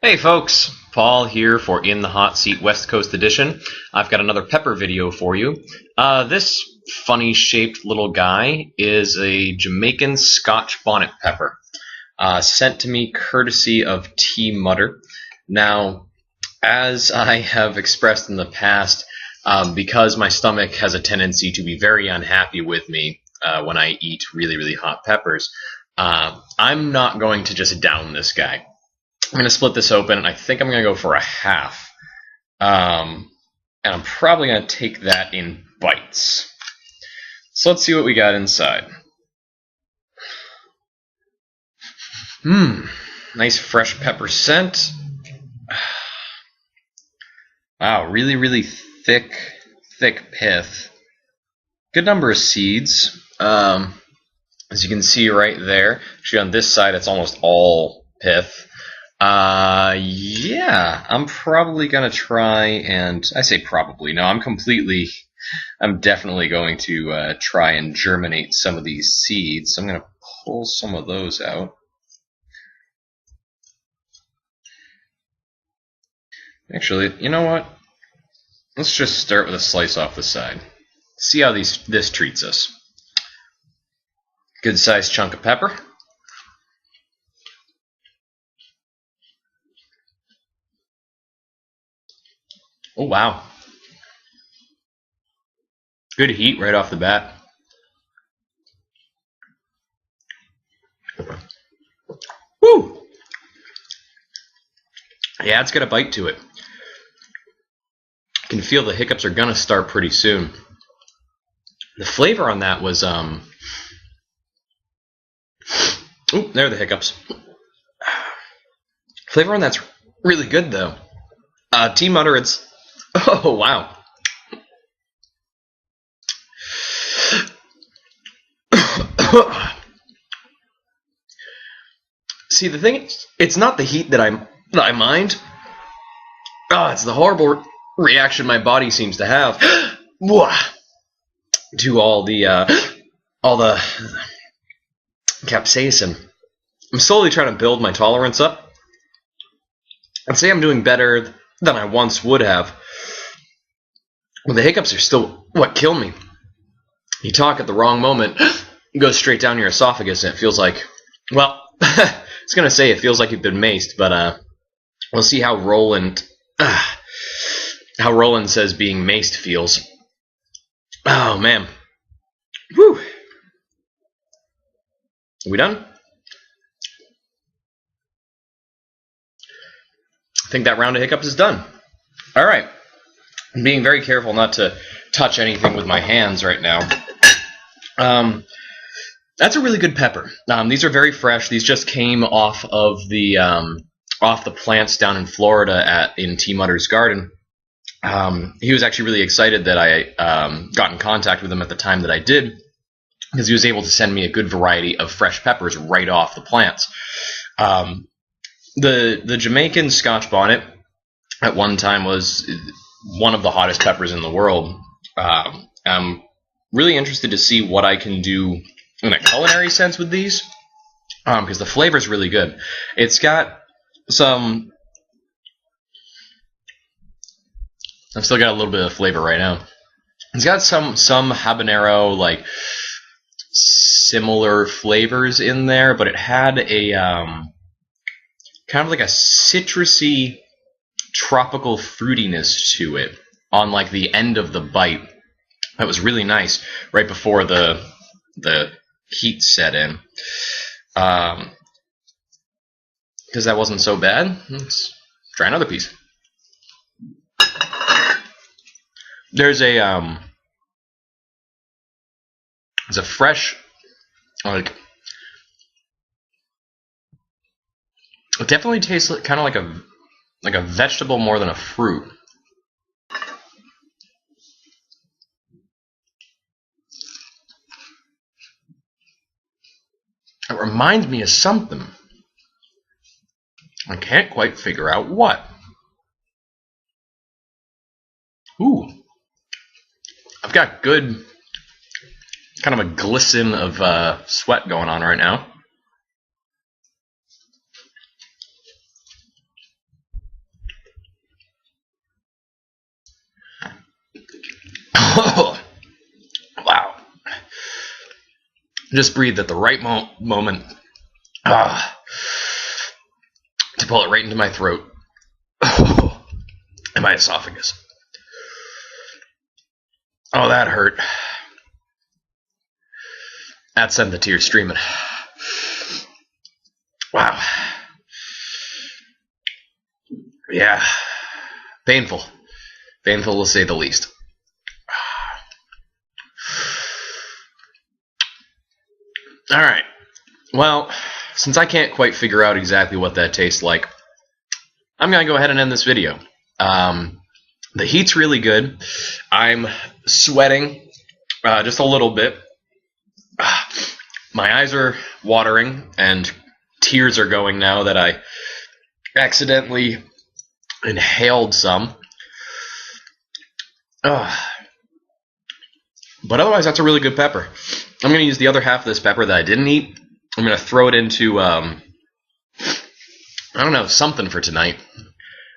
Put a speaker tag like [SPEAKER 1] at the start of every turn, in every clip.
[SPEAKER 1] Hey folks, Paul here for In the Hot Seat West Coast Edition. I've got another pepper video for you. This funny shaped little guy is a Jamaican scotch bonnet pepper, sent to me courtesy of Tmudder. Now, as I have expressed in the past, because my stomach has a tendency to be very unhappy with me when I eat really hot peppers, I'm not going to just down this guy. I'm going to split this open, and I think I'm going to go for a half. And I'm probably going to take that in bites. So let's see what we got inside. Nice fresh pepper scent. Wow, really thick pith. Good number of seeds. As you can see right there. Actually, on this side, it's almost all pith. Yeah, I'm probably gonna try and, I say probably, no, I'm definitely going to try and germinate some of these seeds. I'm gonna pull some of those out. Actually, you know what? Let's just start with a slice off the side. See how this treats us. Good sized chunk of pepper. Oh, wow. Good heat right off the bat. Woo! Yeah, it's got a bite to it. I can feel the hiccups are gonna start pretty soon. The flavor on that was, oh, there are the hiccups. Flavor on that's really good, though. Tmudder, it's... Oh, wow. See, the thing is, it's not the heat that I mind. It's the horrible reaction my body seems to have to all the capsaicin. I'm slowly trying to build my tolerance up. I'd say I'm doing better than I once would have. Well, the hiccups are still what kill me. You talk at the wrong moment, it goes straight down your esophagus, and it feels like, well, I was going to say it feels like you've been maced, but we'll see how Roland says being maced feels. Oh, man. Whew. Are we done? I think that round of hiccups is done. All right. I'm being very careful not to touch anything with my hands right now. That's a really good pepper. These are very fresh. These just came off of the plants down in Florida in Tmudder's garden. He was actually really excited that I got in contact with him at the time that I did, because he was able to send me a good variety of fresh peppers right off the plants. The Jamaican scotch bonnet at one time was one of the hottest peppers in the world. I'm really interested to see what I can do in a culinary sense with these, because the flavor is really good. It's got some... I've still got a little bit of flavor right now. It's got some habanero, like, similar flavors in there, but it had a kind of like a citrusy, tropical fruitiness to it on like the end of the bite. That was really nice right before the heat set in. Because that wasn't so bad, let's try another piece. There's a fresh, like, it definitely tastes kind of like a vegetable more than a fruit. It reminds me of something. I can't quite figure out what. Ooh. I've got good, kind of a glisten of sweat going on right now. Wow. Just breathed at the right moment to pull it right into my throat and my esophagus. Oh, that hurt. That sent the tears streaming. Wow. Yeah. Painful. Painful to say the least. Alright. Well, since I can't quite figure out exactly what that tastes like, I'm going to go ahead and end this video. The heat's really good. I'm sweating just a little bit. My eyes are watering and tears are going now that I accidentally inhaled some. But otherwise, that's a really good pepper. I'm going to use the other half of this pepper that I didn't eat. I'm going to throw it into, I don't know, something for tonight.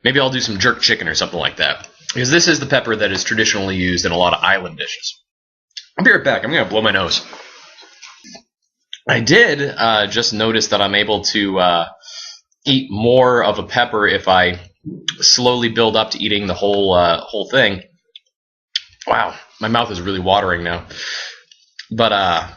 [SPEAKER 1] Maybe I'll do some jerk chicken or something like that. Because this is the pepper that is traditionally used in a lot of island dishes. I'll be right back. I'm going to blow my nose. I did just notice that I'm able to eat more of a pepper if I slowly build up to eating the whole thing. Wow, my mouth is really watering now. But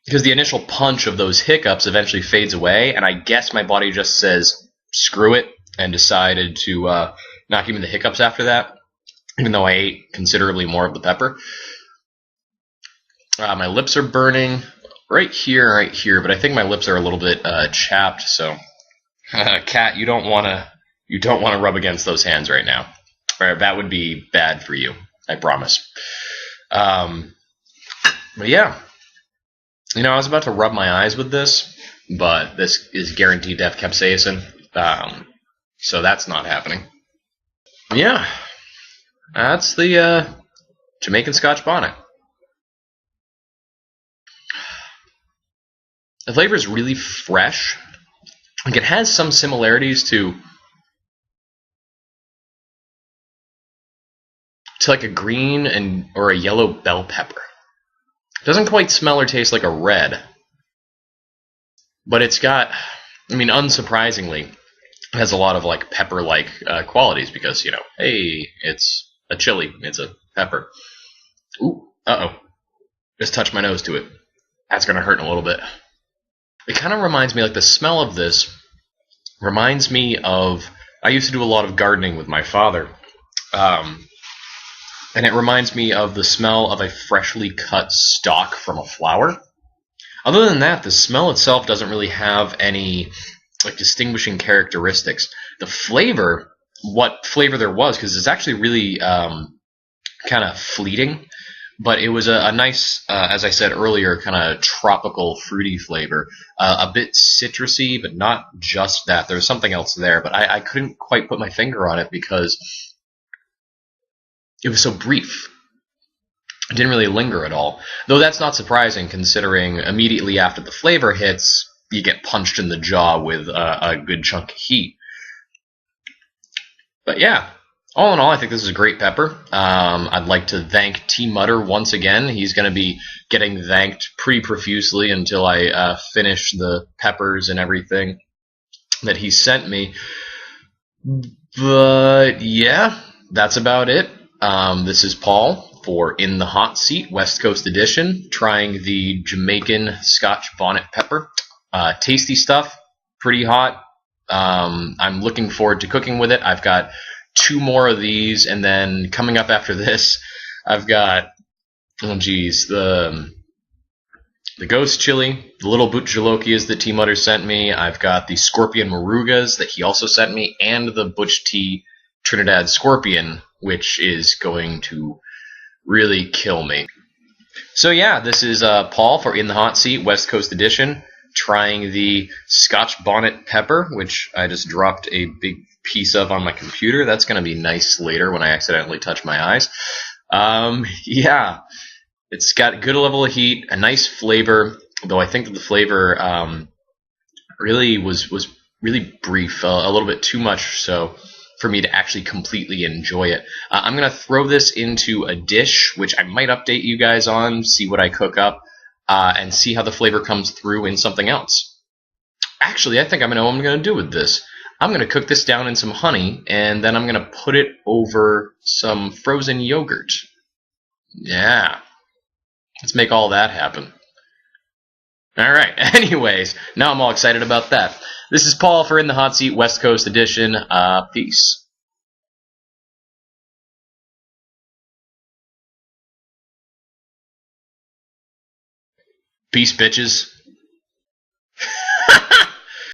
[SPEAKER 1] because the initial punch of those hiccups eventually fades away, and I guess my body just says, screw it, and decided to not give me the hiccups after that, even though I ate considerably more of the pepper. My lips are burning right here, but I think my lips are a little bit chapped, so Kat, you don't want to rub against those hands right now. Or that would be bad for you, I promise. But yeah, you know, I was about to rub my eyes with this, but this is guaranteed to have capsaicin, so that's not happening. Yeah, that's the Jamaican Scotch bonnet. The flavor is really fresh. Like, it has some similarities to like a green or a yellow bell pepper. It doesn't quite smell or taste like a red, but it's got, I mean, unsurprisingly, it has a lot of like pepper-like qualities because, you know, hey, it's a chili, it's a pepper. Ooh, just touched my nose to it. That's gonna hurt in a little bit. It kind of reminds me, like, the smell of this reminds me of, I used to do a lot of gardening with my father, and it reminds me of the smell of a freshly cut stalk from a flower. Other than that, the smell itself doesn't really have any like distinguishing characteristics. The flavor, what flavor there was, because it's actually really kind of fleeting, but it was a nice, as I said earlier, kind of tropical fruity flavor. A bit citrusy, but not just that. There's something else there, but I couldn't quite put my finger on it because it was so brief. It didn't really linger at all. Though that's not surprising, considering immediately after the flavor hits, you get punched in the jaw with a good chunk of heat. But yeah, all in all, I think this is a great pepper. I'd like to thank Tmudder once again. He's going to be getting thanked pretty profusely until I finish the peppers and everything that he sent me. But yeah, that's about it. This is Paul for In the Hot Seat West Coast Edition, trying the Jamaican Scotch bonnet pepper. Tasty stuff, pretty hot. I'm looking forward to cooking with it. I've got 2 more of these, and then coming up after this, I've got, the ghost chili, the little butch-t that Tmudder sent me. I've got the scorpion marugas that he also sent me, and the butch-t Trinidad scorpion, which is going to really kill me. So yeah, this is Paul for In the Hot Seat West Coast Edition, trying the Scotch bonnet pepper, which I just dropped a big piece of on my computer. That's going to be nice later when I accidentally touch my eyes. Yeah, it's got good level of heat, a nice flavor, though I think that the flavor really was really brief, a little bit too much so. for me to actually completely enjoy it. I'm going to throw this into a dish, which I might update you guys on, see what I cook up, and see how the flavor comes through in something else. Actually, I think I know what I'm going to do with this. I'm going to cook this down in some honey, and then I'm going to put it over some frozen yogurt. Yeah. Let's make all that happen. Alright, anyways, now I'm all excited about that. This is Paul for In the Hot Seat West Coast Edition. Peace. Peace, bitches.